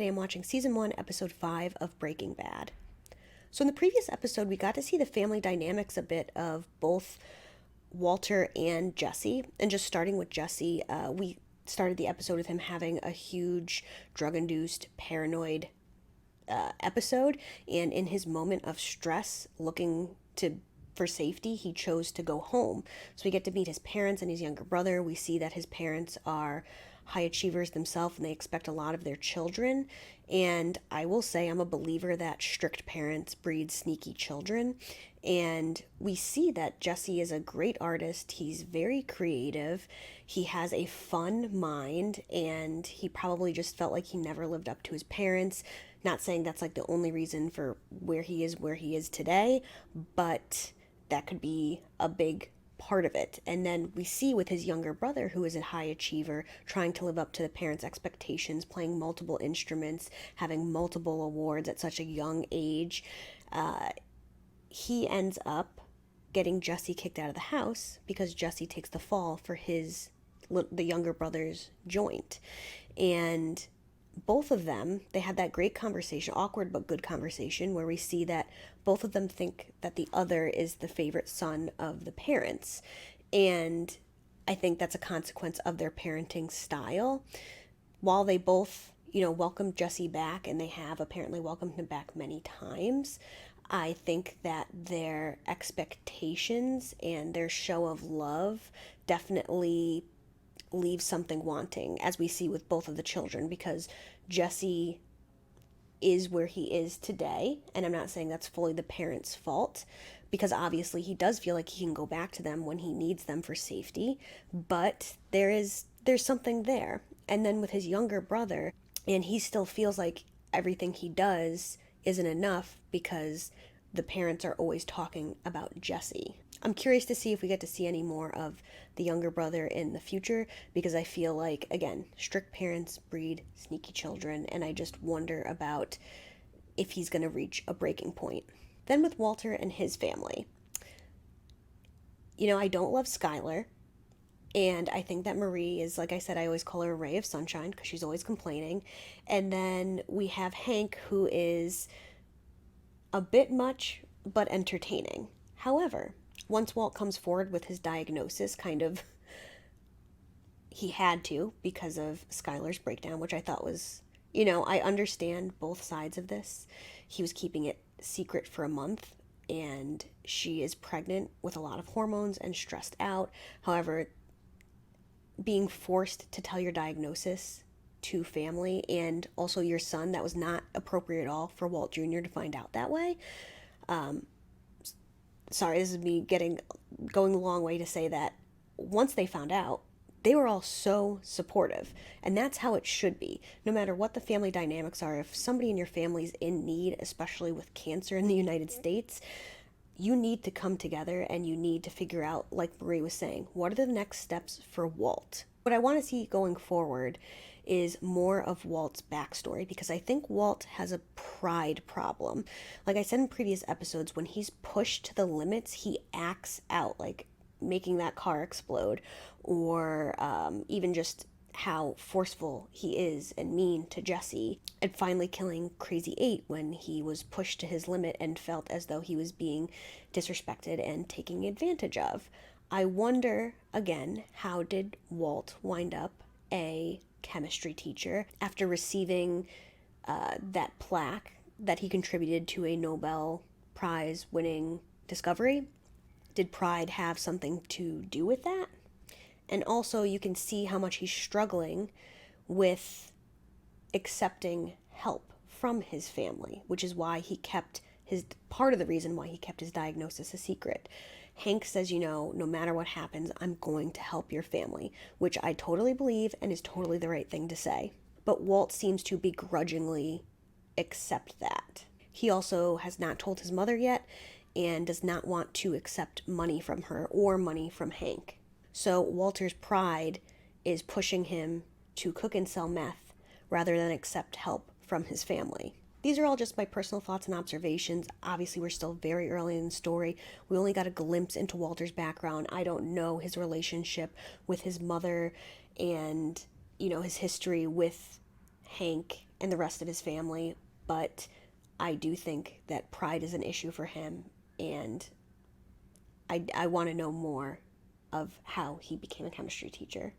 Today I'm watching season 1, episode 5 of Breaking Bad. So in the previous episode, we got to see the family dynamics a bit of both Walter and Jesse. And just starting with Jesse, we started the episode with him having a huge drug-induced paranoid episode, and in his moment of stress, looking to for safety, he chose to go home. So we get to meet his parents and his younger brother. We see that his parents are high achievers themselves and they expect a lot of their children. And I will say I'm a believer that strict parents breed sneaky children. And we see that Jesse is a great artist. He's very creative. He has a fun mind, and he probably just felt like he never lived up to his parents. Not saying that's like the only reason for where he is today, but that could be a big part of it. And then we see with his younger brother, who is a high achiever, trying to live up to the parents' expectations, playing multiple instruments, having multiple awards at such a young age. He ends up getting Jesse kicked out of the house because Jesse takes the fall for the younger brother's joint. And both of them, they had that great conversation, awkward but good conversation, where we see that both of them think that the other is the favorite son of the parents. And I think that's a consequence of their parenting style. While they both, welcomed Jesse back, and they have apparently welcomed him back many times, I think that their expectations and their show of love definitely leaves something wanting, as we see with both of the children, because Jesse is where he is today, and I'm not saying that's fully the parents' fault, because obviously he does feel like he can go back to them when he needs them for safety, but there's something there. And then with his younger brother, and he still feels like everything he does isn't enough because the parents are always talking about Jesse. I'm curious to see if we get to see any more of the younger brother in the future, because I feel like, again, strict parents breed sneaky children, and I just wonder about if he's going to reach a breaking point. Then with Walter and his family, I don't love Skylar, and I think that Marie is, like I said, I always call her a ray of sunshine because she's always complaining. And then we have Hank, who is a bit much but entertaining. However, once Walt comes forward with his diagnosis, he had to because of Skylar's breakdown, which I thought was, I understand both sides of this. He was keeping it secret for a month, and she is pregnant with a lot of hormones and stressed out. However, being forced to tell your diagnosis to family and also your son, that was not appropriate at all for Walt Jr. to find out that way. Sorry, this is me going a long way to say that once they found out, they were all so supportive. And that's how it should be. No matter what the family dynamics are, if somebody in your family is in need, especially with cancer in the United States, you need to come together and you need to figure out, like Marie was saying, what are the next steps for Walt? What I want to see going forward is more of Walt's backstory, because I think Walt has a pride problem. Like I said in previous episodes, when he's pushed to the limits, he acts out, like making that car explode, or even just how forceful he is and mean to Jesse, and finally killing Crazy 8 when he was pushed to his limit and felt as though he was being disrespected and taken advantage of. I wonder, again, how did Walt wind up a chemistry teacher after receiving that plaque that he contributed to a Nobel Prize winning discovery? Did pride have something to do with that? And also you can see how much he's struggling with accepting help from his family, which is why part of the reason why he kept his diagnosis a secret. Hank says, no matter what happens, I'm going to help your family, which I totally believe and is totally the right thing to say. But Walt seems to begrudgingly accept that. He also has not told his mother yet and does not want to accept money from her or money from Hank. So Walter's pride is pushing him to cook and sell meth rather than accept help from his family. These are all just my personal thoughts and observations. Obviously, we're still very early in the story. We only got a glimpse into Walter's background. I don't know his relationship with his mother and, his history with Hank and the rest of his family, but I do think that pride is an issue for him, and I want to know more of how he became a chemistry teacher.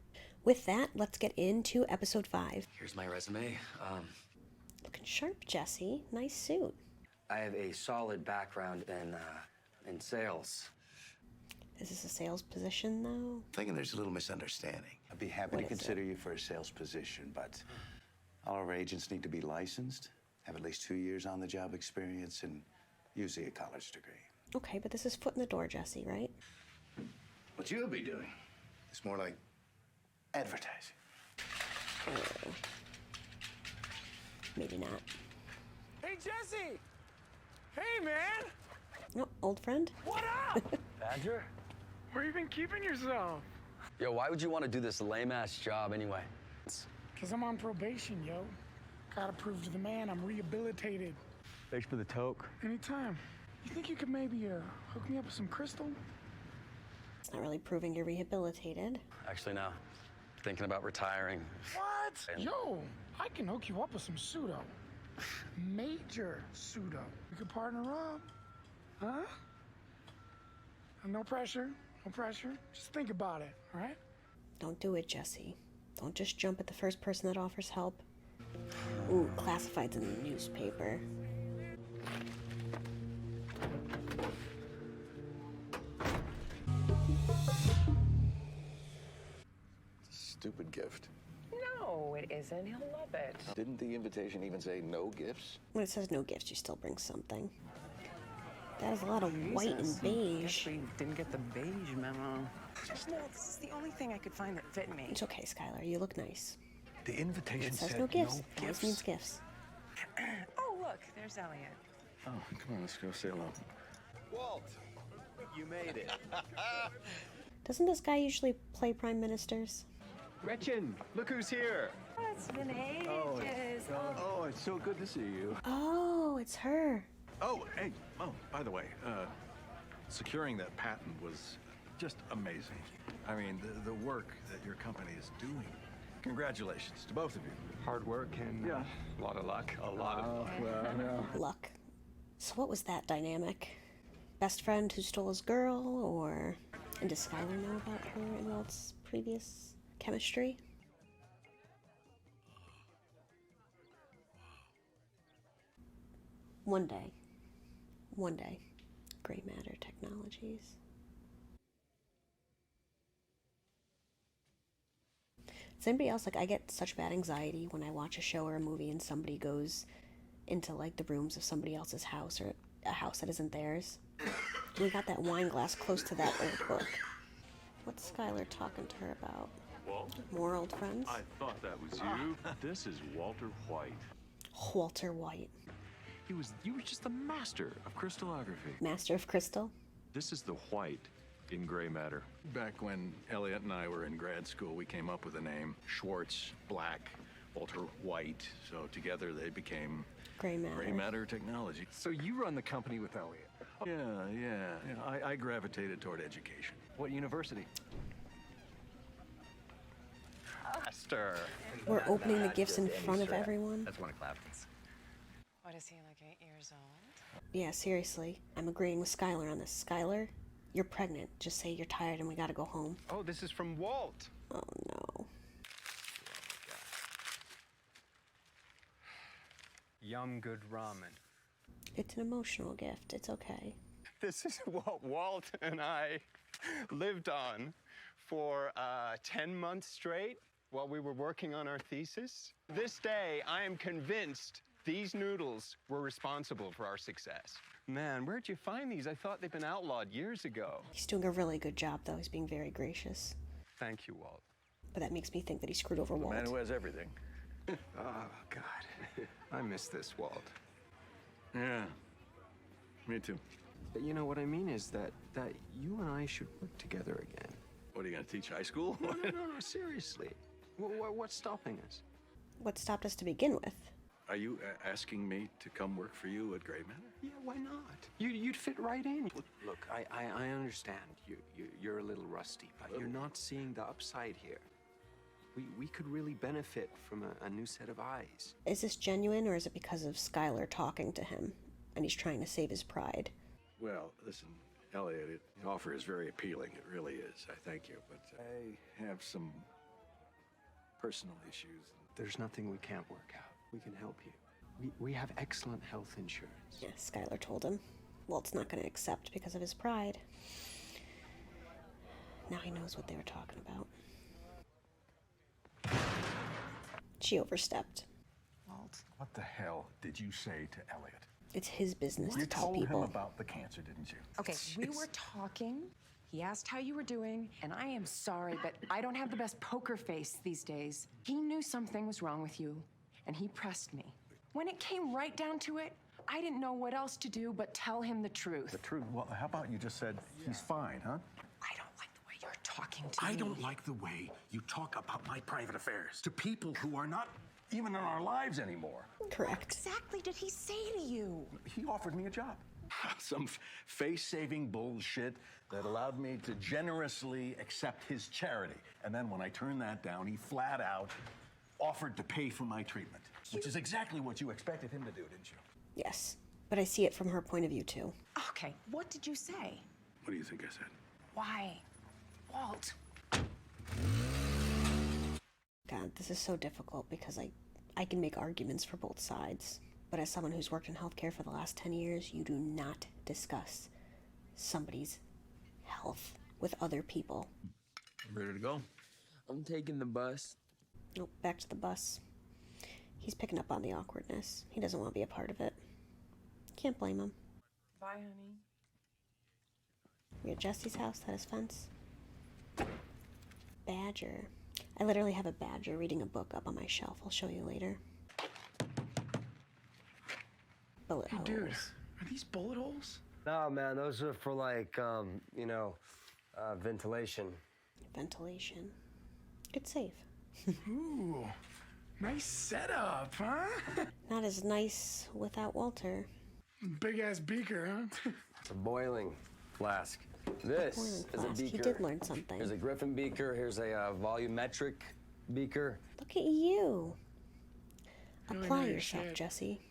With that, let's get into episode 5. Here's my resume. Looking sharp, Jesse. Nice suit. I have a solid background in sales. Is this a sales position, though? Thinking there's a little misunderstanding. I'd be happy What to is consider you for a sales position, but all our agents need to be licensed, have at least 2 years on the job experience, and usually a college degree. Okay, but this is foot in the door, Jesse, right? What you'll be doing is more like advertising. Oh. Maybe not. Hey, Jesse! Hey, man! Oh, old friend? What up? Badger? Where you been keeping yourself? Yo, why would you want to do this lame-ass job anyway? Because I'm on probation, yo. Gotta prove to the man I'm rehabilitated. Thanks for the toke. Anytime. You think you could maybe hook me up with some crystal? It's not really proving you're rehabilitated. Actually, no. Thinking about retiring. What? Yo, I can hook you up with some pseudo. Major pseudo. We could partner up. Huh? No pressure. No pressure. Just think about it, all right? Don't do it, Jesse. Don't just jump at the first person that offers help. Ooh, classifieds in the newspaper. Stupid gift. No, it isn't. He'll love it. Didn't the invitation even say no gifts? When it says no gifts, you still bring something. That is a lot of white and Guess beige. we didn't get the beige memo. No, this is the only thing I could find that fit me. It's okay, Skylar. You look nice. The invitation It says said no gifts. no Always gifts. means gifts. Oh, look, there's Elliot. Oh, come on, let's go say hello. Walt, you made it. Doesn't this guy usually play prime ministers? Gretchen, look who's here. Oh, it's been ages. Oh, it's so good to see you. Oh, it's her. Oh, hey, oh, by the way, securing that patent was just amazing. I mean, the work that your company is doing. Congratulations to both of you. Hard work and a lot of luck. A lot of Luck. So what was that dynamic? Best friend who stole his girl, or... And does Skylar know about her and Walt's previous chemistry? One day. Gray Matter Technologies. Does anybody else, like, I get such bad anxiety when I watch a show or a movie and somebody goes into, like, the rooms of somebody else's house or a house that isn't theirs. We got that wine glass close to that old book. What's Skylar talking to her about? Walt? More old friends? I thought that was you. This is Walter White. Walter White. You were just the master of crystallography. Master of Crystal? This is the white in gray matter. Back when Elliot and I were in grad school, we came up with the name Schwartz, Black, Walter White. So together they became Gray Matter. Gray Matter Technology. So you run the company with Elliot. Yeah. I gravitated toward education. What university? Master. We're opening the gifts in front of everyone. That's one of Clapton's. What is he, like 8 years old? Yeah, seriously. I'm agreeing with Skylar on this. Skylar, you're pregnant. Just say you're tired and we gotta go home. Oh, this is from Walt. Oh no. Yum good ramen. It's an emotional gift. It's okay. This is what Walt and I lived on for 10 months straight while we were working on our thesis. This day, I am convinced these noodles were responsible for our success. Man, where'd you find these? I thought they'd been outlawed years ago. He's doing a really good job, though. He's being very gracious. Thank you, Walt. But that makes me think that he screwed over Walt. Man who has everything. Oh, God. I miss this, Walt. Yeah, me too. But you know what I mean is that you and I should work together again. What, are you gonna teach high school? No, seriously. What's stopping us? What stopped us to begin with? Are you asking me to come work for you at Gray Matter? Yeah, why not? You'd fit right in. Look, I understand you're a little rusty, but you're not seeing the upside here. We could really benefit from a new set of eyes. Is this genuine, or is it because of Skylar talking to him and he's trying to save his pride? Well, listen, Elliot, the offer is very appealing. It really is. I thank you. But I have some personal issues. There's nothing we can't work out. We can help you. We have excellent health insurance. Yeah, Skylar told him. Walt's not going to accept because of his pride. Now he knows what they were talking about. She overstepped. Walt, what the hell did you say to Elliot? It's his business You to tell told people. him about the cancer, didn't you? Okay, we were talking. He asked how you were doing, and I am sorry, but I don't have the best poker face these days. He knew something was wrong with you, and he pressed me. When it came right down to it, I didn't know what else to do but tell him the truth. The truth? Well, how about you just said he's fine, huh? I don't like the way you're talking to me. I don't like the way you talk about my private affairs to people who are not even in our lives anymore. Correct. Exactly did he say to you? He offered me a job. Some face-saving bullshit that allowed me to generously accept his charity. And then when I turned that down, he flat out offered to pay for my treatment, which is exactly what you expected him to do, didn't you? Yes, but I see it from her point of view too. Okay, what did you say? What do you think I said? Why? Walt. God, this is so difficult because I can make arguments for both sides. But as someone who's worked in healthcare for the last 10 years, you do not discuss somebody's health with other people. Ready to go? I'm taking the bus. Nope, back to the bus. He's picking up on the awkwardness. He doesn't want to be a part of it. Can't blame him. Bye, honey. We're at Jesse's house, that is fence. Badger. I literally have a badger reading a book up on my shelf. I'll show you later. Bullet Hey, holes. dude, are these bullet holes? No, man, those are for like, ventilation. Ventilation. Good save. Ooh, nice setup, huh? Not as nice without Walter. Big ass beaker, huh? It's a boiling flask. This Boiling is a flask. beaker. He did learn something. Here's a Griffin beaker. Here's a volumetric beaker. Look at you. Really Apply know your yourself, shit. Jesse.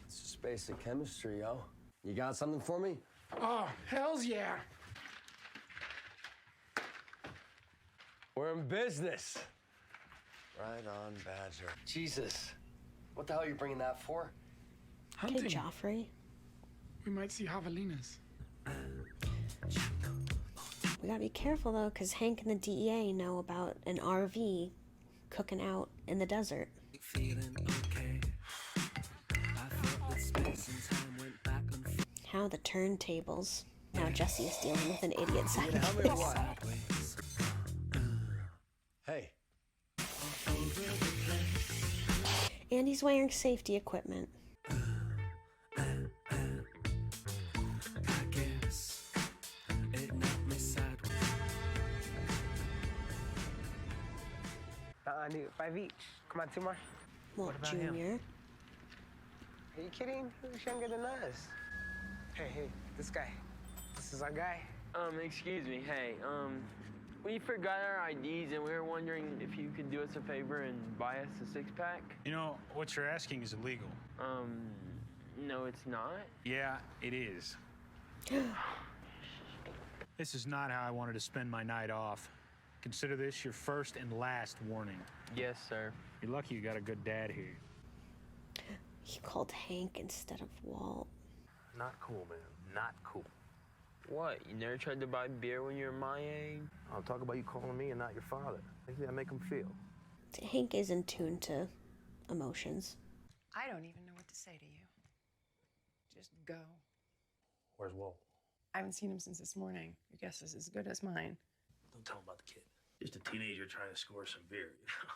It's just basic chemistry, yo. You got something for me? Oh, hells yeah. We're in business. Right on, Badger. Jesus. What the hell are you bringing that for? Okay, Hunting. Joffrey. We might see javelinas. We gotta be careful though, because Hank and the DEA know about an RV cooking out in the desert. How the turntables. Now Jesse is dealing with an idiot scientist. Hey. And he's wearing safety equipment. I need 5 each. Come on, 2 more. Walt Jr. Are you kidding? He's younger than us. Hey, this guy. This is our guy. Excuse me, hey, we forgot our IDs and we were wondering if you could do us a favor and buy us a 6-pack. You know, what you're asking is illegal. No, it's not. Yeah, it is. This is not how I wanted to spend my night off. Consider this your first and last warning. Yes, sir. You're lucky you got a good dad here. He called Hank instead of Walt. Not cool, man. Not cool. What, you never tried to buy beer when you were my age? I'll talk about you calling me and not your father. Think that make him feel. Hank is in tune to emotions. I don't even know what to say to you. Just go. Where's Walt? I haven't seen him since this morning. Your guess is as good as mine. Don't tell him about the kid. Just a teenager trying to score some beer, you know?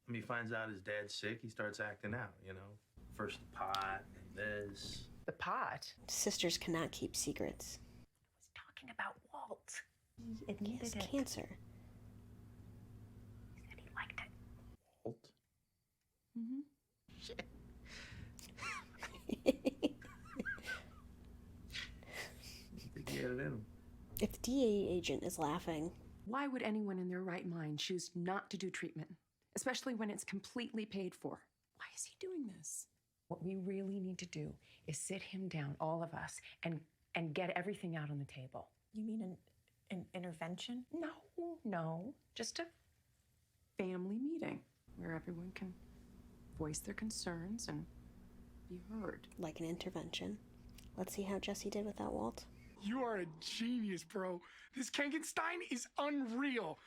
When he finds out his dad's sick, he starts acting out, you know? First the pot, then this. The pot? Sisters cannot keep secrets. I was talking about Walt. He He admitted has it. cancer. He said he liked it. Walt? Mm-hmm. Shit. Think he had it in him. If the DEA agent is laughing, Why would anyone in their right mind choose not to do treatment, especially when it's completely paid for? Why is he doing this? What we really need to do is sit him down, all of us, and get everything out on the table. You mean an intervention? No, just a family meeting where everyone can voice their concerns and be heard. Like an intervention. Let's see how Jesse did with that, Walt. You are a genius, bro. This Kangenstein is unreal.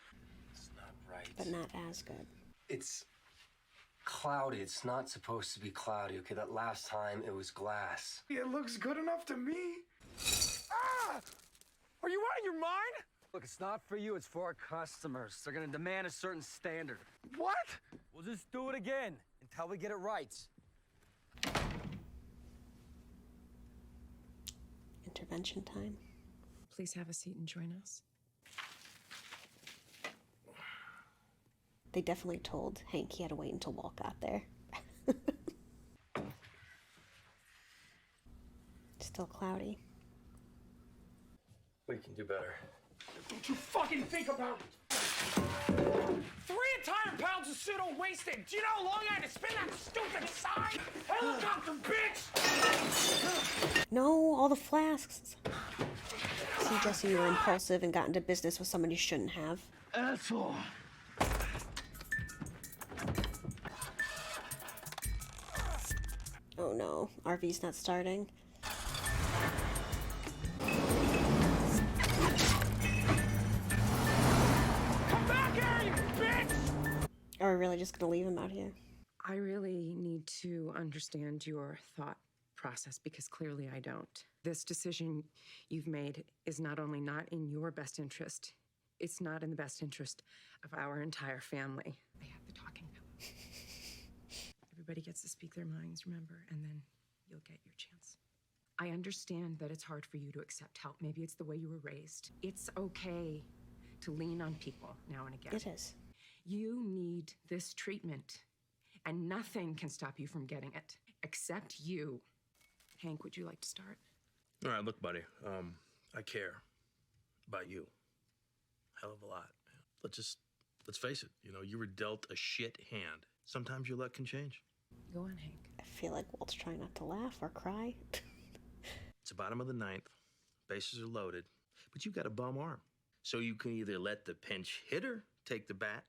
It's not right. But not as good. It's cloudy. It's not supposed to be cloudy, okay? That last time it was glass. It looks good enough to me. Ah! Are you out of your mind? Look, it's not for you, it's for our customers. They're gonna demand a certain standard. What? We'll just do it again until we get it right. Intervention time. Please have a seat and join us. They definitely told Hank he had to wait until Walt got there. Still cloudy. We can do better. Don't you fucking think about it. 3 entire pounds of pseudo wasted. Do you know how long I had to spin that stupid sign? Helicopter, bitch! No, all the flasks. See, Jesse, you were impulsive and got into business with someone you shouldn't have. Asshole. Oh no, RV's not starting. Come back here, you bitch! Are we really just gonna leave him out here? I really need to understand your thought process because clearly I don't. This decision you've made is not only not in your best interest, it's not in the best interest of our entire family. I have the talking pillow. Everybody gets to speak their minds, remember, and then you'll get your chance. I understand that it's hard for you to accept help. Maybe it's the way you were raised. It's okay to lean on people now and again. It is. You need this treatment, and nothing can stop you from getting it, except you. Hank, would you like to start? All right, look, buddy. I care about you. Hell of a lot. Let's face it. You know, you were dealt a shit hand. Sometimes your luck can change. Go on, Hank. I feel like Walt's trying not to laugh or cry. It's the bottom of the ninth. Bases are loaded, but you've got a bum arm. So you can either let the pinch hitter take the bat,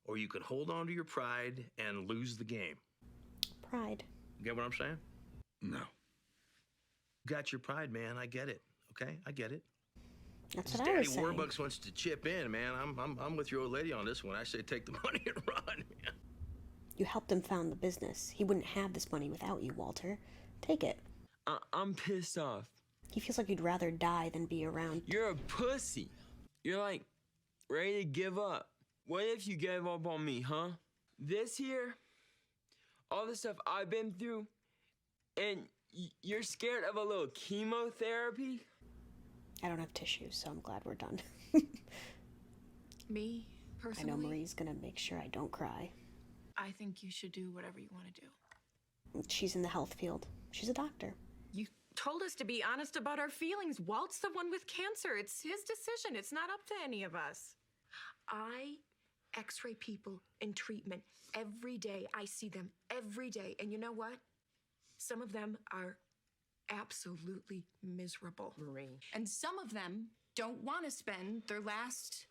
or you can hold on to your pride and lose the game. Pride. You get what I'm saying? No. Got your pride, man. I get it. Okay, I get it. That's what I was saying. Daddy Warbucks wants to chip in, man. I'm with your old lady on this one. I say take the money and run, man. You helped him found the business. He wouldn't have this money without you, Walter. Take it. I'm pissed off. He feels like you'd rather die than be around. You're a pussy. You're like ready to give up. What if you gave up on me, huh? This here, all the stuff I've been through, and you're scared of a little chemotherapy? I don't have tissues, so I'm glad we're done. Me, personally, I know Marie's gonna make sure I don't cry. I think you should do whatever you want to do. She's in the health field. She's a doctor. You told us to be honest about our feelings. Walt's the one with cancer. It's his decision. It's not up to any of us. I x-ray people in treatment every day. I see them every day. And you know what? Some of them are absolutely miserable. Marie. And some of them don't want to spend their last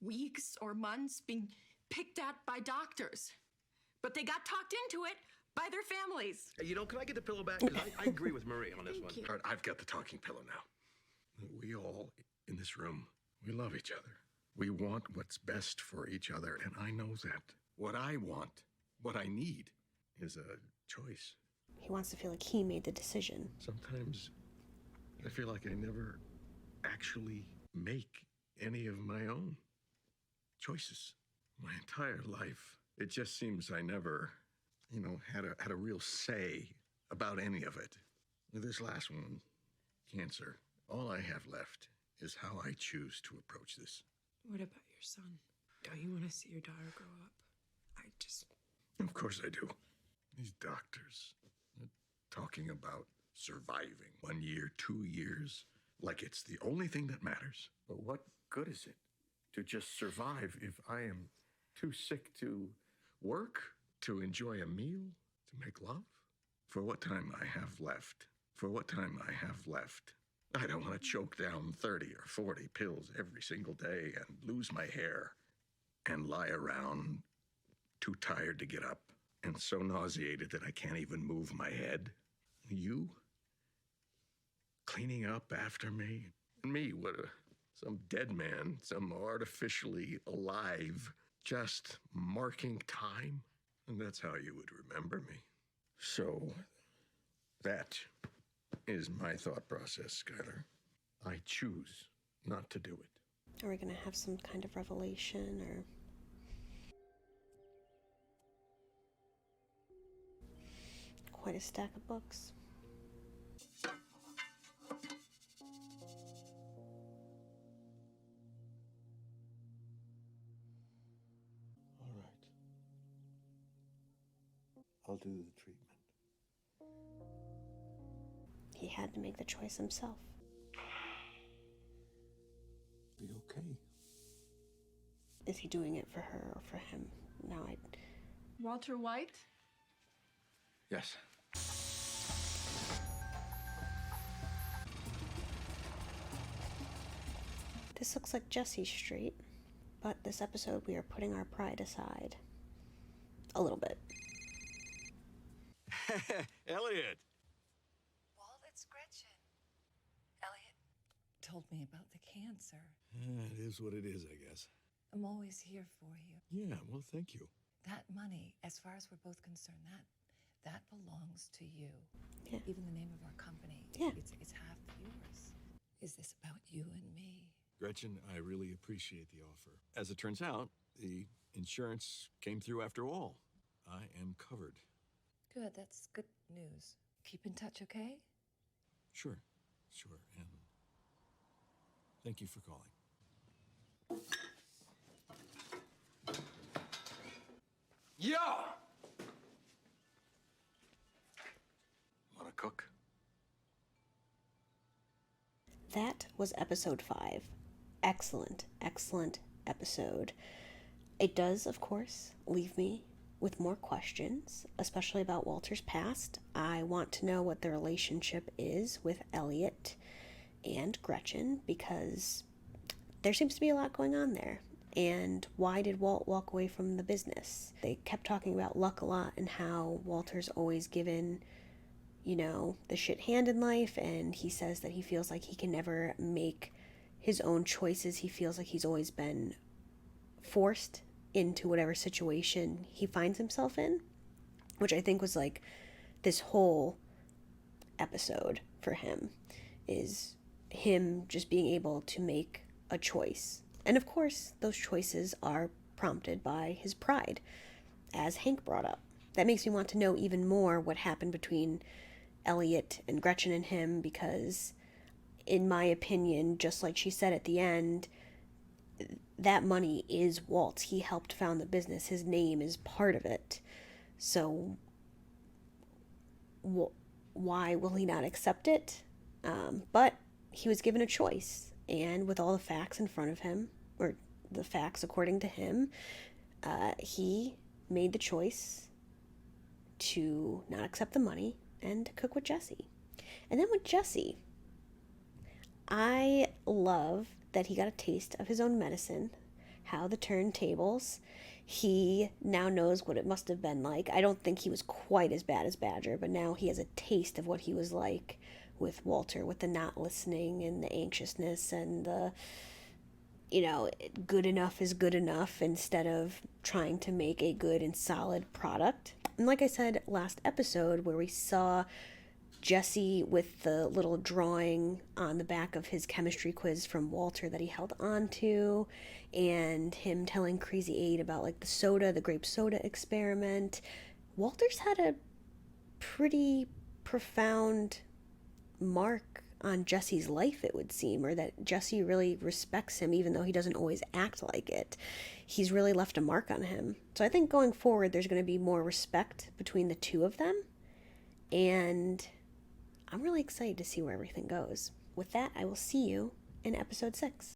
weeks or months being picked at by doctors. But they got talked into it by their families. Hey, you know, can I get the pillow back? 'Cause I agree with Marie on this one. All right, I've got the talking pillow now. We all in this room, we love each other. We want what's best for each other, and I know that. What I want, what I need, is a choice. He wants to feel like he made the decision. Sometimes I feel like I never actually make any of my own choices. My entire life, it just seems I never, had a real say about any of it. This last one, cancer, all I have left is how I choose to approach this. What about your son? Don't you want to see your daughter grow up? Of course I do. These doctors are talking about surviving 1 year, 2 years, like it's the only thing that matters. But what good is it to just survive if I am too sick to work, to enjoy a meal, to make love? For what time I have left? For what time I have left? I don't want to choke down 30 or 40 pills every single day and lose my hair and lie around too tired to get up and so nauseated that I can't even move my head. You cleaning up after me? Me, some dead man, some artificially alive, just marking time? And that's how you would remember me. So that is my thought process, Skylar. I choose not to do it. Are we going to have some kind of revelation or... Quite a stack of books. All right. I'll do the treatment. He had to make the choice himself. Be okay. Is he doing it for her or for him? Now Walter White? Yes. This looks like Jesse Street, but this episode we are putting our pride aside. A little bit. Elliot! Walt, it's Gretchen. Elliot told me about the cancer. It is what it is, I guess. I'm always here for you. Yeah, well, thank you. That money, as far as we're both concerned, that belongs to you. Yeah. Even the name of our company. Yeah. It's half yours. Is this about you and me? Gretchen, I really appreciate the offer. As it turns out, the insurance came through after all. I am covered. Good, that's good news. Keep in touch, okay? Sure. And thank you for calling. Yo! Want to cook? That was episode 5. Excellent episode. It does, of course, leave me with more questions, especially about Walter's past. I want to know what the relationship is with Elliot and Gretchen, because there seems to be a lot going on there. And why did Walt walk away from the business? They kept talking about luck a lot and how Walter's always given, the shit hand in life, and he says that he feels like he can never make his own choices. He feels like he's always been forced into whatever situation he finds himself in, which I think was like this whole episode for him, is him just being able to make a choice. And of course, those choices are prompted by his pride, as Hank brought up. That makes me want to know even more what happened between Elliot and Gretchen and him, because in my opinion, just like she said at the end, that money is Walt's. He helped found the business. His name is part of it. So why will he not accept it? But he was given a choice, and with all the facts in front of him, or the facts according to him, he made the choice to not accept the money and to cook with Jesse. And then with Jesse, I love that he got a taste of his own medicine, how the turntables. He now knows what it must have been like. I don't think he was quite as bad as Badger, but now he has a taste of what he was like with Walter, with the not listening and the anxiousness and the, good enough is good enough instead of trying to make a good and solid product. And like I said last episode, where we saw Jesse with the little drawing on the back of his chemistry quiz from Walter that he held on to, and him telling Crazy 8 about like the grape soda experiment. Walter's had a pretty profound mark on Jesse's life, it would seem, or that Jesse really respects him even though he doesn't always act like it. He's really left a mark on him. So I think going forward there's going to be more respect between the two of them, and I'm really excited to see where everything goes. With that, I will see you in episode 6.